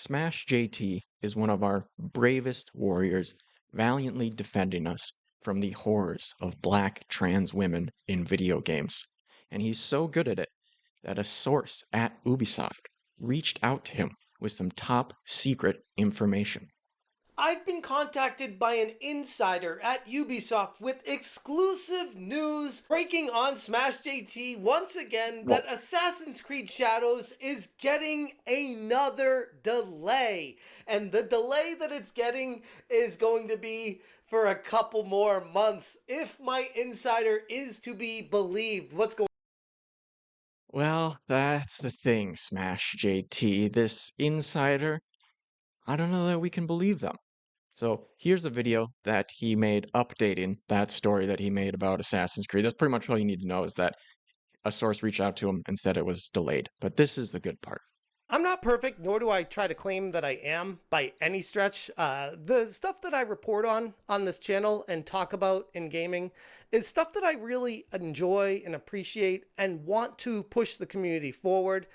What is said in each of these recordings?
Smash JT is one of our bravest warriors, valiantly defending us from the horrors of black trans women in video games. And he's so good at it that a source at Ubisoft reached out to him with some top secret information. I've been contacted by an insider at Ubisoft with exclusive news breaking on Smash JT once again Well, that Assassin's Creed Shadows is getting another delay. And the delay that it's getting is going to be for a couple more months if my insider is to be believed. What's going well, that's the thing, Smash JT. This insider, I don't know that we can believe them. So here's a video that he made updating that story that he made about Assassin's Creed. That's pretty much all you need to know is that a source reached out to him and said it was delayed. But this is the good part. I'm not perfect, nor do I try to claim that I am by any stretch. The stuff that I report on this channel and talk about in gaming is stuff that I really enjoy and appreciate and want to push the community forward.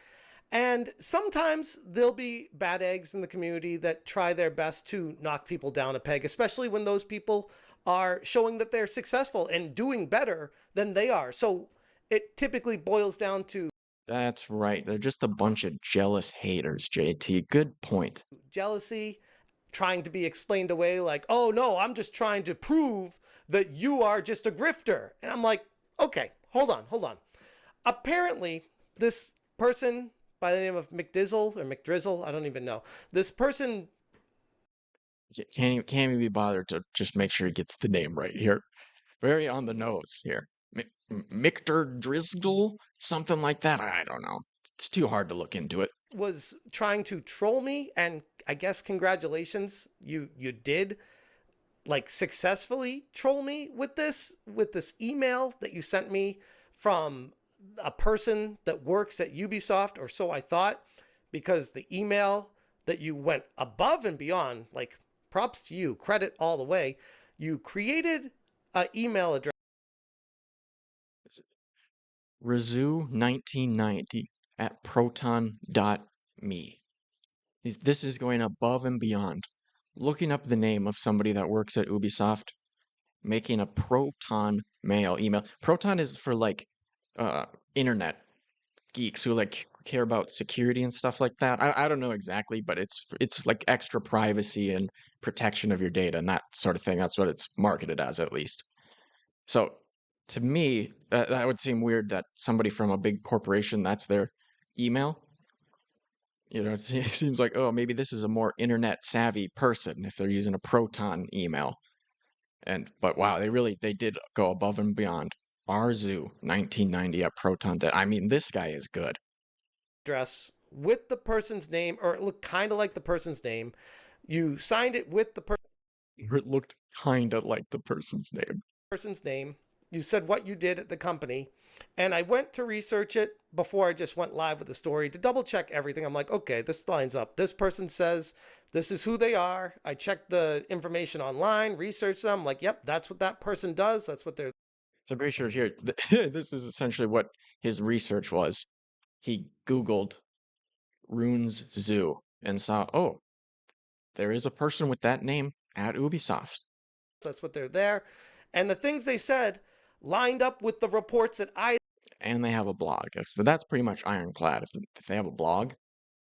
And sometimes there'll be bad eggs in the community that try their best to knock people down a peg, especially when those people are showing that they're successful and doing better than they are. So it typically boils down to That's right. They're just a bunch of jealous haters, JT. Good point. jealousy, trying to be explained away like, oh no, I'm just trying to prove that you are just a grifter. And I'm like, okay, hold on. Apparently, this person by the name of McDizzle or McDrizzle, I don't even know. This person Can't even be bothered to just make sure he gets the name right here. Very on the nose here. Michter Drizzle? Something like that. I don't know. It's too hard to look into it. was trying to troll me, and I guess congratulations, you did like successfully troll me with this email that you sent me from a person that works at Ubisoft, or so I thought, because the email that you went above and beyond, like props to you, credit all the way. You created an email address Razu1990 at proton.me. This is going above and beyond. Looking up the name of somebody that works at Ubisoft, making a Proton mail email. Proton is for like uh internet geeks who like care about security and stuff like that. I don't know exactly, but it's like extra privacy and protection of your data and that sort of thing. That's what it's marketed as, at least. So to me, that would seem weird that somebody from a big corporation, that's their email. It seems like, oh, maybe this is a more internet savvy person if they're using a Proton email. But wow, they did go above and beyond. Arzu 1990 at Proton. I mean, this guy is good. with the person's name, or it looked kind of like the person's name. You signed it with the It looked kind of like the person's name. person's name. You said what you did at the company. And I went to research it before I just went live with the story to double check everything. I'm like, okay, this lines up. This person says this is who they are. I checked the information online, researched them. I'm like, yep, that's what that person does. That's what they're. So I'm pretty sure here, this is essentially what his research was. He Googled Runes Zoo and saw, oh, there is a person with that name at Ubisoft. That's what they're there. And the things they said lined up with the reports that I And they have a blog. So that's pretty much ironclad. If they have a blog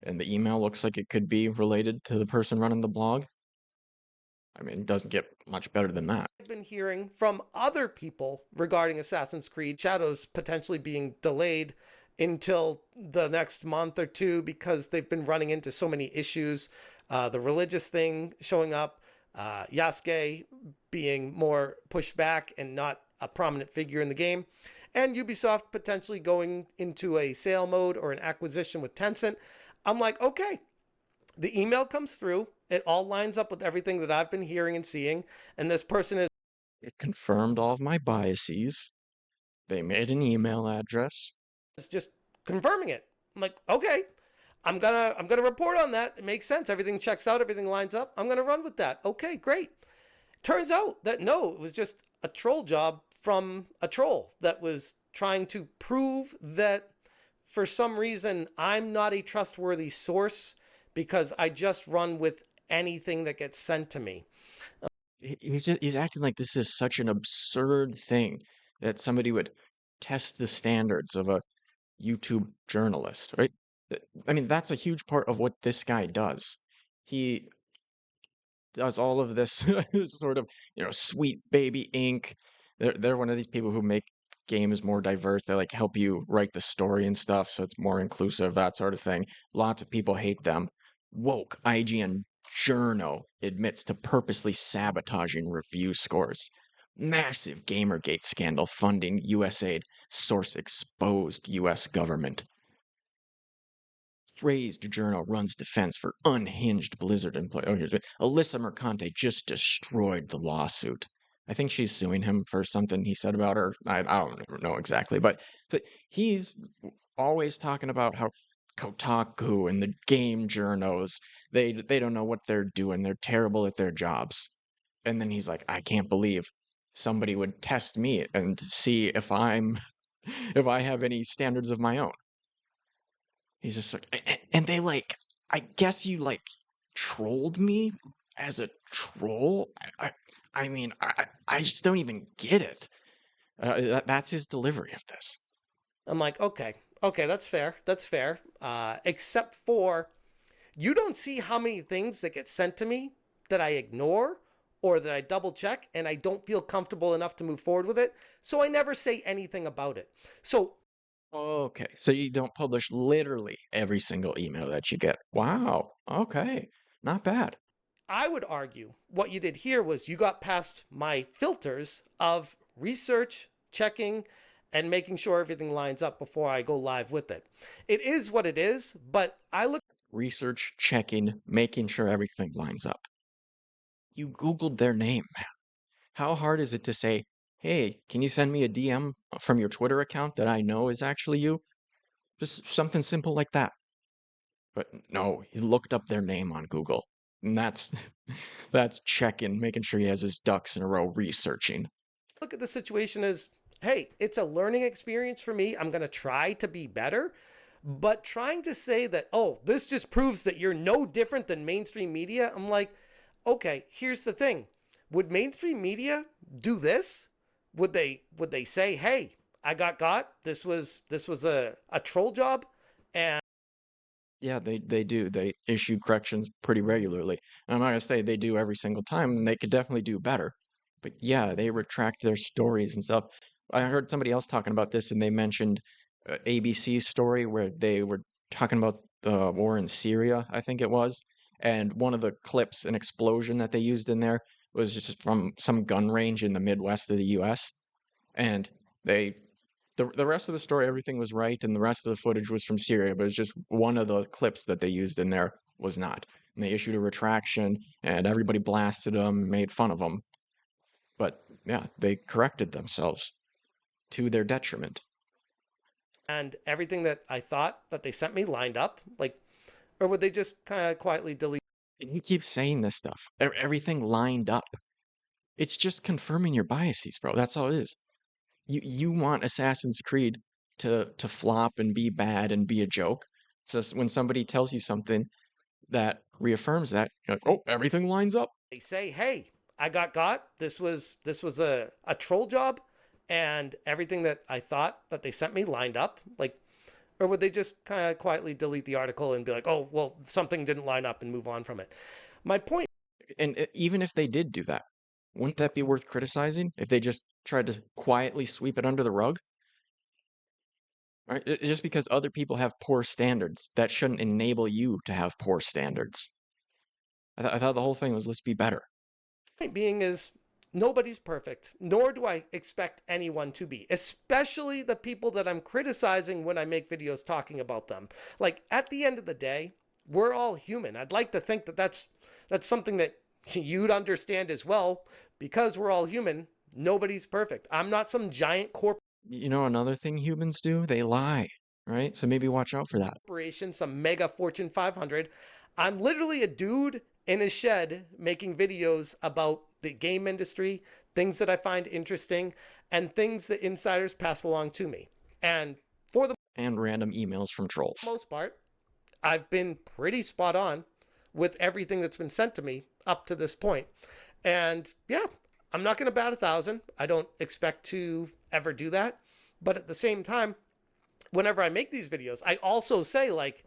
and the email looks like it could be related to the person running the blog, I mean, it doesn't get much better than that. I've been hearing from other people regarding Assassin's Creed Shadows potentially being delayed until the next month or two because they've been running into so many issues. The religious thing showing up, Yasuke being more pushed back and not a prominent figure in the game, and Ubisoft potentially going into a sale mode or an acquisition with Tencent. I'm like, okay, the email comes through. It all lines up with everything that I've been hearing and seeing. And this person is It confirmed all of my biases. They made an email address. just confirming it. I'm like, okay, I'm gonna report on that. It makes sense. Everything checks out. Everything lines up. I'm gonna run with that. Okay, great. Turns out that no, it was just a troll job from a troll that was trying to prove that for some reason I'm not a trustworthy source because I just run with anything that gets sent to me. He's acting like this is such an absurd thing that somebody would test the standards of a YouTube journalist, right? I mean, that's a huge part of what this guy does. He does all of this sort of, sweet baby ink. They're one of these people who make games more diverse. They like help you write the story and stuff, so it's more inclusive, that sort of thing. Lots of people hate them. Woke IGN Journo admits to purposely sabotaging review scores. Massive Gamergate scandal funding USAID. Source exposed US government. Raised Journal runs defense for unhinged Blizzard employee. Oh, here's it. Alyssa Mercante just destroyed the lawsuit. I think she's suing him for something he said about her. I don't know exactly, but he's always talking about how Kotaku and the game journos, they don't know what they're doing. They're terrible at their jobs. And then he's like, I can't believe somebody would test me and see if if I have any standards of my own. He's just like, and they like, I guess you like trolled me as a troll. I mean, I just don't even get it. That's his delivery of this. I'm like, okay, okay, that's fair. That's fair. Except for you don't see how many things that get sent to me that I ignore or that I double check and I don't feel comfortable enough to move forward with it. So I never say anything about it. So Okay, so you don't publish literally every single email that you get. Wow. Okay, not bad. I would argue what you did here was you got past my filters of research, checking, and making sure everything lines up before I go live with it. It is what it is, but I look Research, checking, making sure everything lines up. You Googled their name. How hard is it to say, hey, can you send me a DM from your Twitter account that I know is actually you? Just something simple like that. But no, he looked up their name on Google. And that's that's checking, making sure he has his ducks in a row, researching. look at the situation as, hey, it's a learning experience for me. I'm going to try to be better. But trying to say that, oh, this just proves that you're no different than mainstream media, I'm like, okay, here's the thing. Would mainstream media do this? Would they say, hey, I got, this was a troll job? And Yeah, they do. They issue corrections pretty regularly. And I'm not gonna say they do every single time, and they could definitely do better. But yeah, they retract their stories and stuff. I heard somebody else talking about this, and they mentioned ABC's story where they were talking about the war in Syria, I think it was. And one of the clips, an explosion that they used in there, was just from some gun range in the Midwest of the US. And they the rest of the story, everything was right, and the rest of the footage was from Syria, but it's just one of the clips that they used in there was not. And they issued a retraction, and everybody blasted them, made fun of them. But yeah, they corrected themselves to their detriment. and everything that I thought that they sent me lined up, like, or would they just kind of quietly delete? And he keeps saying this stuff. Everything lined up. It's just confirming your biases, bro. That's all it is. You want Assassin's Creed to flop and be bad and be a joke. So when somebody tells you something that reaffirms that, you're like, oh, everything lines up. They say, hey, I got, this was a troll job, and everything that I thought that they sent me lined up, like, or would they just kind of quietly delete the article and be like, oh, well, something didn't line up and move on from it? My point And even if they did do that, wouldn't that be worth criticizing if they just tried to quietly sweep it under the rug? Right? Just because other people have poor standards, that shouldn't enable you to have poor standards. I thought the whole thing was let's be better. being is nobody's perfect, nor do I expect anyone to be, especially the people that I'm criticizing when I make videos talking about them. Like at the end of the day, we're all human. I'd like to think that that's something that you'd understand as well, because we're all human. Nobody's perfect. I'm not some giant You know, another thing humans do, they lie, right? So maybe watch out for that. corporation, some mega Fortune 500. I'm literally a dude in a shed making videos about the game industry, things that I find interesting, and things that insiders pass along to me. And for the And random emails from trolls. most part, I've been pretty spot on with everything that's been sent to me up to this point. And yeah, I'm not going to bat 1,000. I don't expect to ever do that. But at the same time, whenever I make these videos, I also say, like,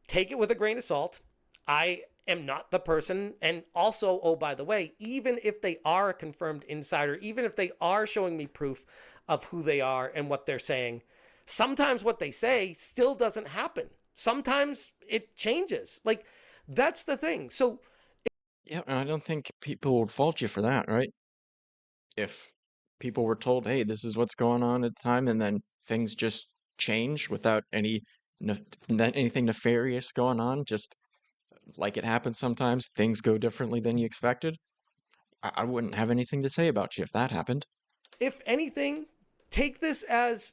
take it with a grain of salt. I am not the person. And also, oh, by the way, even if they are a confirmed insider, even if they are showing me proof of who they are and what they're saying, sometimes what they say still doesn't happen. Sometimes it changes. Like, that's the thing. So Yeah, and I don't think people would fault you for that, right? If people were told, "Hey, this is what's going on at the time," and then things just change without anything nefarious going on, just like it happens sometimes, things go differently than you expected. I wouldn't have anything to say about you if that happened. if anything, take this as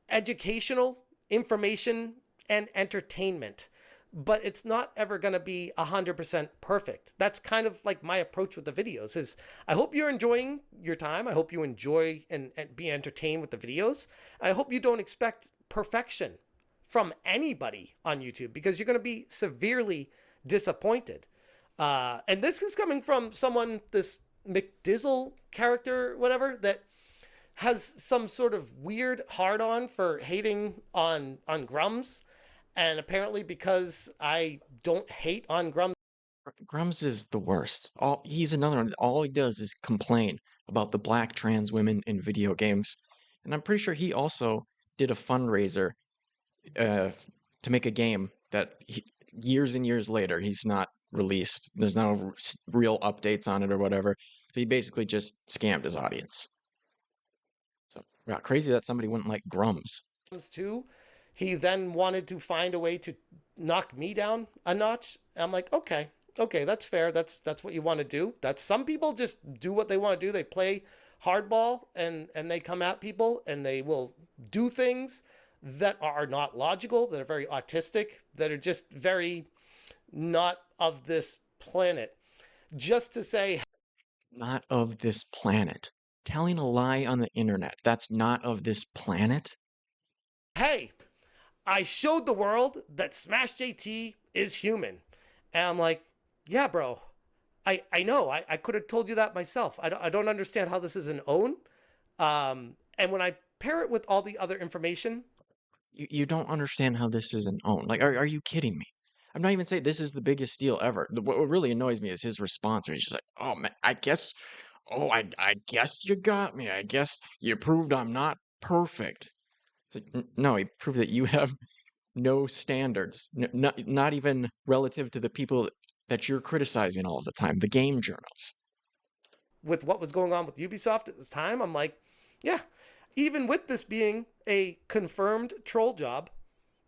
educational, information, and entertainment. But it's not ever going to be 100% perfect. That's kind of like my approach with the videos is I hope you're enjoying your time. I hope you enjoy and be entertained with the videos. I hope you don't expect perfection from anybody on YouTube because you're going to be severely disappointed. And this is coming from someone, this McDizzle character, whatever, that has some sort of weird hard on for hating on Grums, and apparently because I don't hate on Grums. Grums is the worst. He's another one. All he does is complain about the black trans women in video games. And I'm pretty sure he also did a fundraiser uh, to make a game that years and years later he's not released. There's no real updates on it or whatever. So he basically just scammed his audience. So yeah, crazy that somebody wouldn't like Grums. Too. He then wanted to find a way to knock me down a notch. I'm like, okay, okay, that's fair. That's what you want to do. That's some people just do what they want to do. They play hardball and they come at people and they will do things that are not logical, that are very autistic, that are just very not of this planet. Just to say, Not of this planet. Telling a lie on the internet. That's not of this planet. hey, I showed the world that Smash JT is human. And I'm like, yeah, bro, I know. I could have told you that myself. I don't understand how this is an own. And when I pair it with all the other information, You don't understand how this is an own. Like, are you kidding me? I'm not even saying this is the biggest deal ever. What really annoys me is his response where he's just like, oh man, I guess you got me. I guess you proved I'm not perfect. It's like, no, he proved that you have no standards, not even relative to the people that you're criticizing all the time, the game journals. with what was going on with Ubisoft at this time, I'm like, yeah, even with this being a confirmed troll job,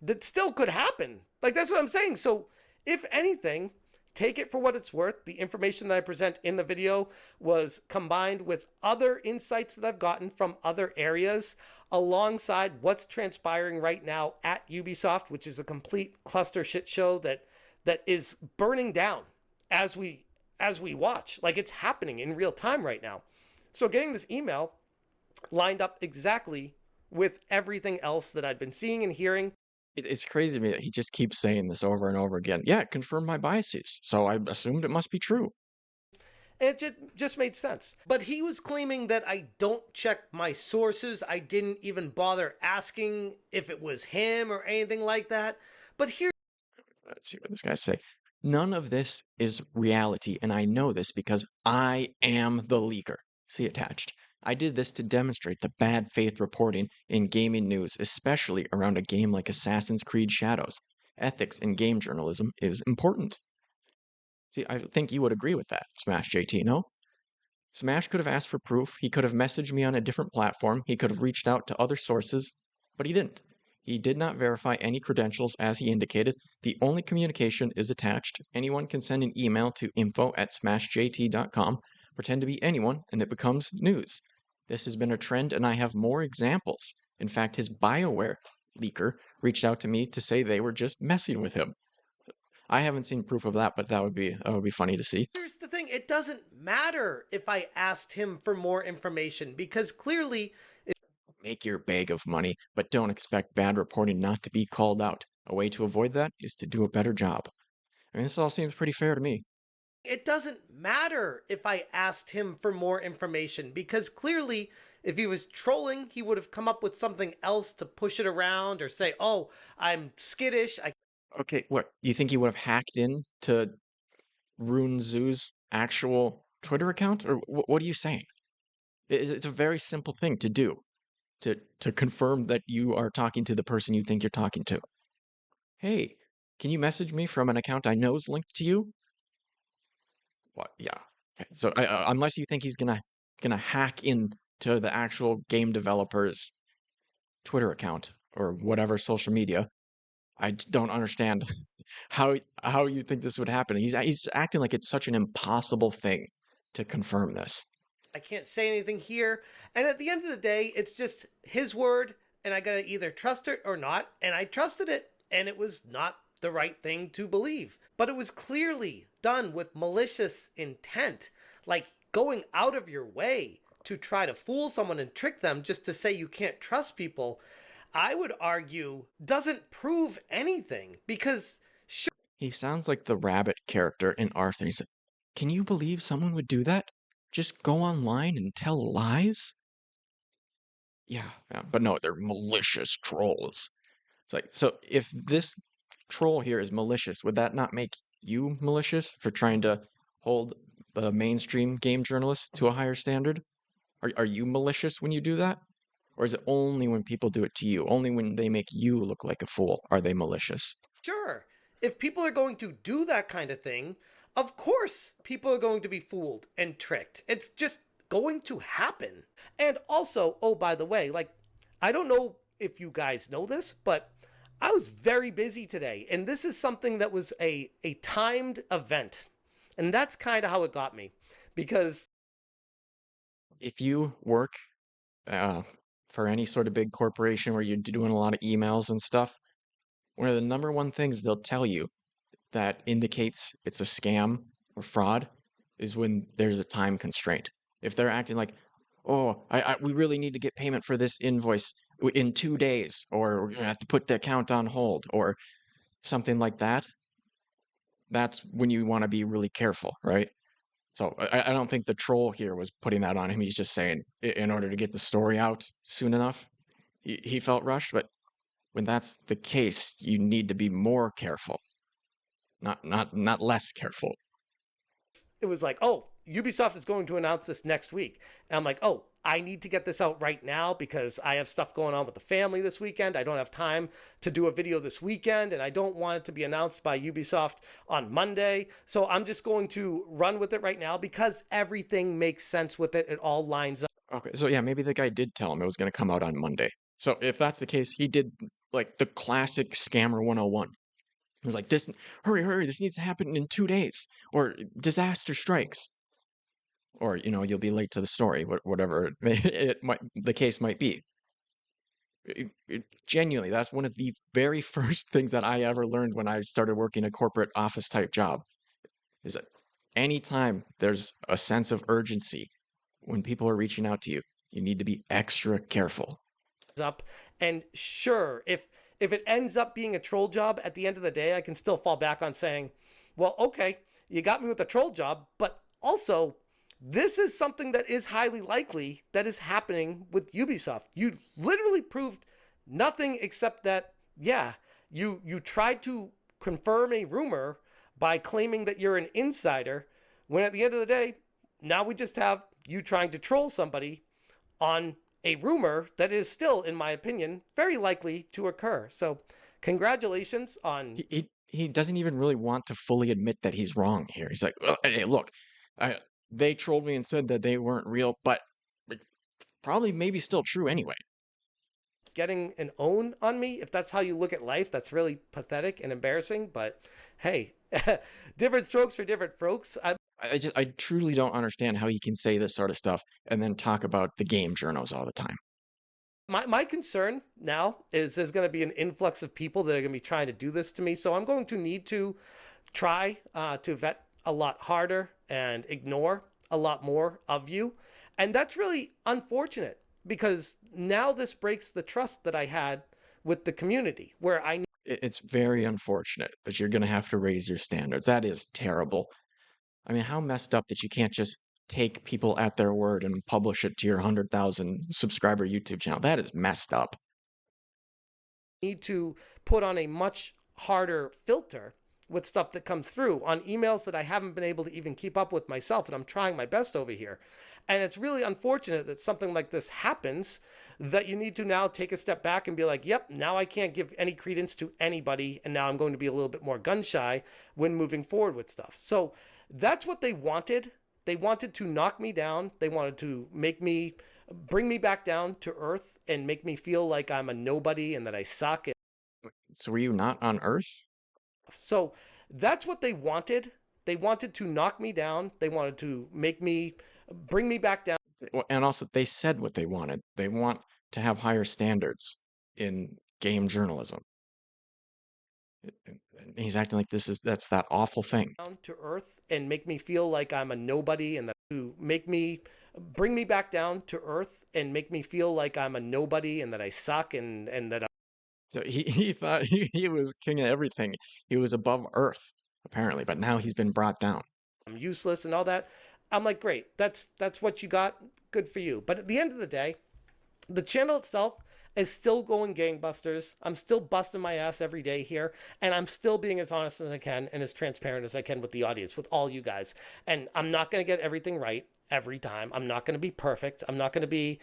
that still could happen. Like, that's what I'm saying. So, if anything, take it for what it's worth. The information that I present in the video was combined with other insights that I've gotten from other areas alongside what's transpiring right now at Ubisoft, which is a complete cluster shit show that is burning down as we watch. Like, it's happening in real time right now. So getting this email lined up exactly with everything else that I'd been seeing and hearing. It's crazy to me that he just keeps saying this over and over again. Yeah, it confirmed my biases, so I assumed it must be true. It just made sense. But he was claiming that I don't check my sources. I didn't even bother asking if it was him or anything like that. But here, Let's see what this guy say. None of this is reality, and I know this because I am the leaker. See attached. I did this to demonstrate the bad faith reporting in gaming news, especially around a game like Assassin's Creed Shadows. Ethics in game journalism is important. See, I think you would agree with that, Smash JT, no? Smash could have asked for proof. He could have messaged me on a different platform. He could have reached out to other sources, but he didn't. He did not verify any credentials as he indicated. The only communication is attached. Anyone can send an email to info@smashjt.com, pretend to be anyone, and it becomes news. This has been a trend, and I have more examples. In fact, his BioWare leaker reached out to me to say they were just messing with him. I haven't seen proof of that, but that would be funny to see. here's the thing, it doesn't matter if I asked him for more information because clearly Make your bag of money, but don't expect bad reporting not to be called out. A way to avoid that is to do a better job. I mean, this all seems pretty fair to me. It doesn't matter if I asked him for more information because clearly, if he was trolling, he would have come up with something else to push it around or say, oh, I'm skittish. I Okay, what, you think he would have hacked in to Rune Zoo's actual Twitter account? Or what are you saying? It's a very simple thing to do to confirm that you are talking to the person you think you're talking to. Hey, can you message me from an account I know is linked to you? What? Yeah. Okay. So unless you think he's gonna hack into the actual game developer's Twitter account or whatever social media, I don't understand how you think this would happen. He's acting like it's such an impossible thing to confirm this. I can't say anything here. And at the end of the day, it's just his word, and I gotta either trust it or not. And I trusted it, and it was not the right thing to believe. But it was clearly done with malicious intent, like going out of your way to try to fool someone and trick them just to say you can't trust people. I would argue doesn't prove anything because sure, He sounds like the rabbit character in Arthur. He's like, can you believe someone would do that? Just go online and tell lies? Yeah, yeah, but no, they're malicious trolls. It's like, so if this troll here is malicious, would that not make you malicious for trying to hold the mainstream game journalists to a higher standard? Are you malicious when you do that? Or is it only when people do it to you? Only when they make you look like a fool are they malicious? sure, if people are going to do that kind of thing, of course people are going to be fooled and tricked. It's just going to happen. And also, oh, by the way, like, I don't know if you guys know this, but I was very busy today. And this is something that was a timed event. And that's kind of how it got me because If you work uh, for any sort of big corporation where you're doing a lot of emails and stuff, one of the number one things they'll tell you that indicates it's a scam or fraud is when there's a time constraint. If they're acting like, oh, we really need to get payment for this invoice in 2 days, or we're gonna have to put the account on hold, or something like that, that's when you want to be really careful, right? So I don't think the troll here was putting that on him. He's just saying in order to get the story out soon enough, he felt rushed. But when that's the case, you need to be more careful, not less careful. it was like, oh, Ubisoft is going to announce this next week. And I'm like, oh, I need to get this out right now because I have stuff going on with the family this weekend. I don't have time to do a video this weekend, and I don't want it to be announced by Ubisoft on Monday. So I'm just going to run with it right now because everything makes sense with it. It all lines up. Okay, so yeah, maybe the guy did tell him it was going to come out on Monday. So if that's the case, he did like the classic scammer 101. He was like, "This, hurry, hurry! This needs to happen in 2 days, or disaster strikes, or you'll be late to the story, whatever the case might be." Genuinely, that's one of the very first things that I ever learned when I started working a corporate office type job. Is that anytime there's a sense of urgency when people are reaching out to you, you need to be extra careful. Up and sure, if it ends up being a troll job at the end of the day, I can still fall back on saying, well, okay, you got me with the troll job, but also this is something that is highly likely that is happening with Ubisoft. You literally proved nothing except that, yeah, you tried to confirm a rumor by claiming that you're an insider, when at the end of the day, now we just have you trying to troll somebody on a rumor that is still, in my opinion, very likely to occur. So, congratulations on He doesn't even really want to fully admit that he's wrong here. He's like, "Well, hey, look, I, they trolled me and said that they weren't real, but probably maybe still true anyway." getting an own on me. If that's how you look at life, that's really pathetic and embarrassing. But hey, different strokes for different folks. I truly don't understand how he can say this sort of stuff and then talk about the game journals all the time. My concern now is there's going to be an influx of people that are going to be trying to do this to me. So I'm going to need to try to vet a lot harder and ignore a lot more of you. And that's really unfortunate because now this breaks the trust that I had with the community where I It's very unfortunate, but you're gonna have to raise your standards. That is terrible. I mean, how messed up that you can't just take people at their word and publish it to your 100,000 subscriber YouTube channel. That is messed up. Need to put on a much harder filter with stuff that comes through on emails that I haven't been able to even keep up with myself, and I'm trying my best over here. And it's really unfortunate that something like this happens, that you need to now take a step back and be like, yep, now I can't give any credence to anybody, and now I'm going to be a little bit more gun shy when moving forward with stuff. So that's what they wanted. They wanted to knock me down. They wanted to bring me back down to earth and make me feel like I'm a nobody and that I suck. So were you not on Earth? So that's what they wanted. They wanted to knock me down. They wanted to bring me back down Well, and also, they said what they wanted. They want to have higher standards in game journalism. And he's acting like that's that awful thing. to earth and make me feel like I'm a nobody, and that to bring me back down to earth and make me feel like I'm a nobody and that I suck, and that So he thought he was king of everything. He was above Earth, apparently, but now he's been brought down. I'm useless and all that. I'm like, great, that's what you got. Good for you. But at the end of the day, the channel itself is still going gangbusters. I'm still busting my ass every day here, and I'm still being as honest as I can and as transparent as I can with the audience, with all you guys. And I'm not going to get everything right every time. I'm not going to be perfect. I'm not going to be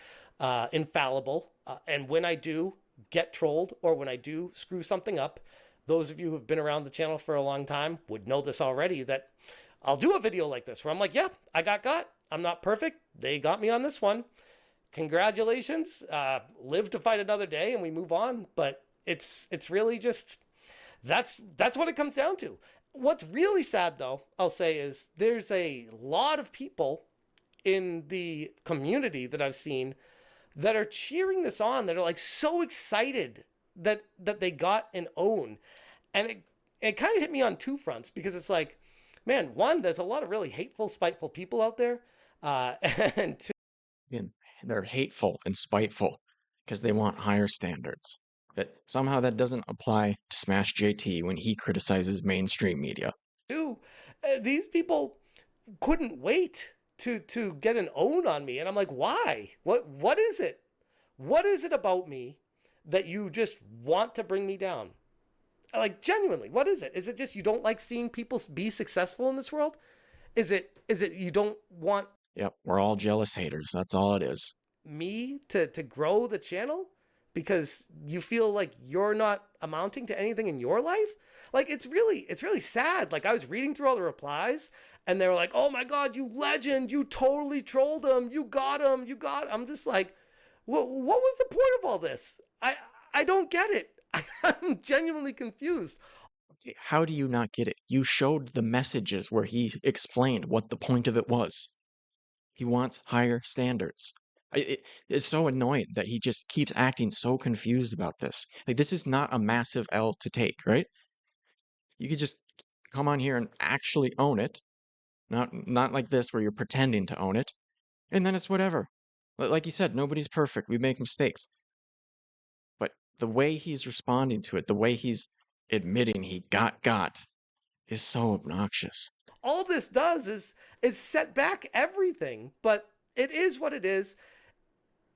infallible. And when I do get trolled, or when I do screw something up, those of you who've been around the channel for a long time would know this already, that I'll do a video like this where I'm like, yeah, I got got. I'm not perfect. They got me on this one. Congratulations. Live to fight another day, and we move on. But it's really just that's what it comes down to. What's really sad, though, I'll say, is there's a lot of people in the community that I've seen that are cheering this on, that are like so excited that they got an own. And it kind of hit me on two fronts, because it's like, man, one, there's a lot of really hateful, spiteful people out there. And two, And they're hateful and spiteful because they want higher standards. But somehow that doesn't apply to Smash JT when he criticizes mainstream media. these people couldn't wait to get an own on me. And I'm like, why? What is it? What is it about me that you just want to bring me down? Like, genuinely, what is it? Is it just you don't like seeing people be successful in this world? Is it you don't want Yep, we're all jealous haters. That's all it is. me to grow the channel because you feel like you're not amounting to anything in your life? Like, it's really sad. Like, I was reading through all the replies, and they were like, oh my god, you legend, you totally trolled him, you got him, I'm just like, what was the point of all this? I don't get it. I'm genuinely confused. Okay, how do you not get it? You showed the messages where he explained what the point of it was. He wants higher standards. It's so annoying that he just keeps acting so confused about this. Like, this is not a massive L to take, right? You could just come on here and actually own it, not like this where you're pretending to own it, and then it's whatever. Like you said, nobody's perfect. We make mistakes. But the way he's responding to it, the way he's admitting he got is so obnoxious. All this does is set back everything, but it is what it is.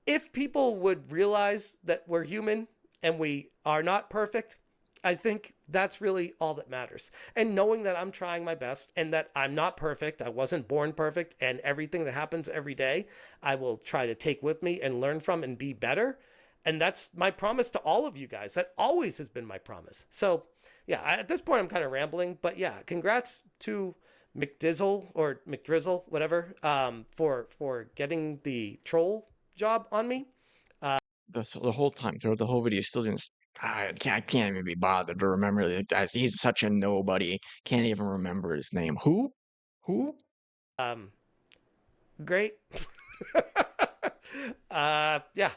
If people would realize that we're human and we are not perfect, I think that's really all that matters. And knowing that I'm trying my best and that I'm not perfect, I wasn't born perfect, and everything that happens every day, I will try to take with me and learn from and be better. And that's my promise to all of you guys. That always has been my promise. So, yeah, at this point, I'm kind of rambling, but yeah, congrats to McDizzle or McDrizzle, whatever, for getting the troll job on me. The whole time, throughout the whole video, he's still just, I can't even be bothered to remember it. He's such a nobody. Can't even remember his name. Who? Who? Um, Great. Yeah,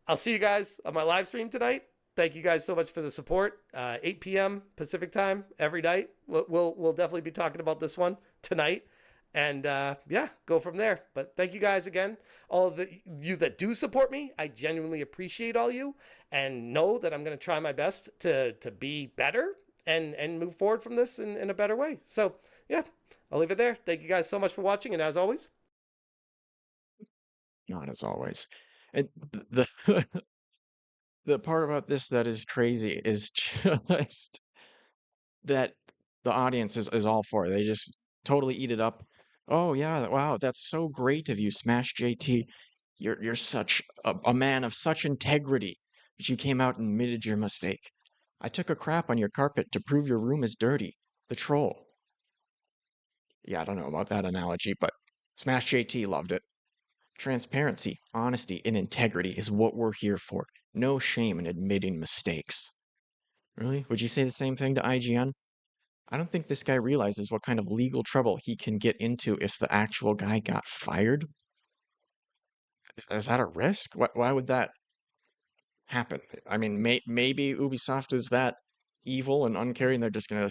I'll see you guys on my live stream tonight. Thank you guys so much for the support. 8 p.m. Pacific time every night. We'll definitely be talking about this one tonight. and yeah, go from there. But thank you guys again, all of you that do support me. I genuinely appreciate all you, and know that I'm going to try my best to be better and move forward from this in a better way. So yeah, I'll leave it there. Thank you guys so much for watching, and as always, Not as always. And the the part about this that is crazy is just that the audience is all for it. They just totally eat it up. Oh yeah, wow, that's so great of you, Smash JT. You're such a man of such integrity that you came out and admitted your mistake. I took a crap on your carpet to prove your room is dirty. The troll. Yeah, I don't know about that analogy, but Smash JT loved it. Transparency, honesty, and integrity is what we're here for. No shame in admitting mistakes. Really? Would you say the same thing to IGN? I don't think this guy realizes what kind of legal trouble he can get into if the actual guy got fired. Is that a risk? Why would that happen? I mean, maybe Ubisoft is that evil and uncaring. They're just gonna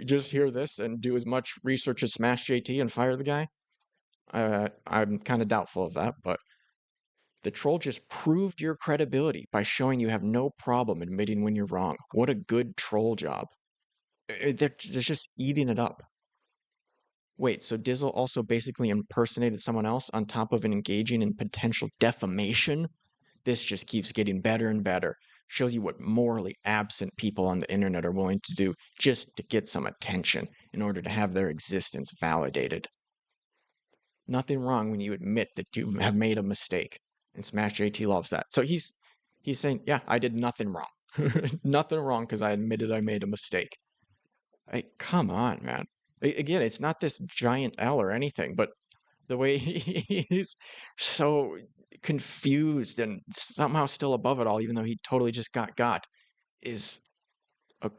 just hear this and do as much research as Smash JT and fire the guy. I'm kind of doubtful of that, but the troll just proved your credibility by showing you have no problem admitting when you're wrong. What a good troll job. They're just eating it up. Wait, so Dizzle also basically impersonated someone else on top of engaging in potential defamation? This just keeps getting better and better. Shows you what morally absent people on the internet are willing to do just to get some attention in order to have their existence validated. Nothing wrong when you admit that you have made a mistake. And Smash JT loves that. So he's saying, yeah, I did nothing wrong. Nothing wrong because I admitted I made a mistake. Come on, man. Again, it's not this giant L or anything, but the way he's so confused and somehow still above it all, even though he totally just got, is a,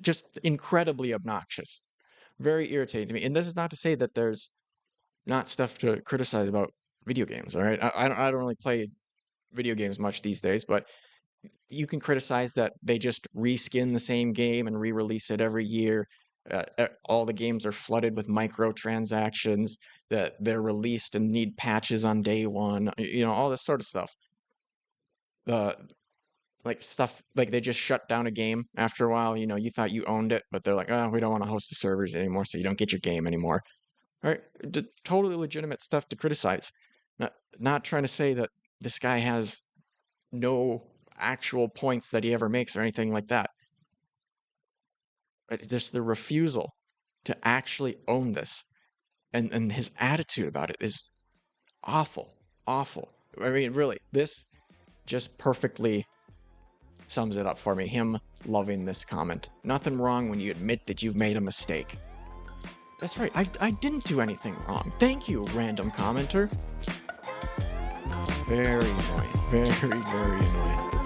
just incredibly obnoxious. Very irritating to me. And this is not to say that there's not stuff to criticize about video games, all right? I don't really play video games much these days, but you can criticize that they just reskin the same game and re-release it every year. All the games are flooded with microtransactions, that they're released and need patches on day one, all this sort of stuff. Uh, like stuff like they just shut down a game after a while. You thought you owned it, but they're like, oh, we don't want to host the servers anymore, so you don't get your game anymore. All right, totally legitimate stuff to criticize. Not trying to say that this guy has no actual points that he ever makes or anything like that. Right? Just the refusal to actually own this and his attitude about it is awful. Awful. I mean, really, this just perfectly sums it up for me. Him loving this comment. Nothing wrong when you admit that you've made a mistake. That's right, I didn't do anything wrong. Thank you, random commenter. Very annoying. Very, very annoying.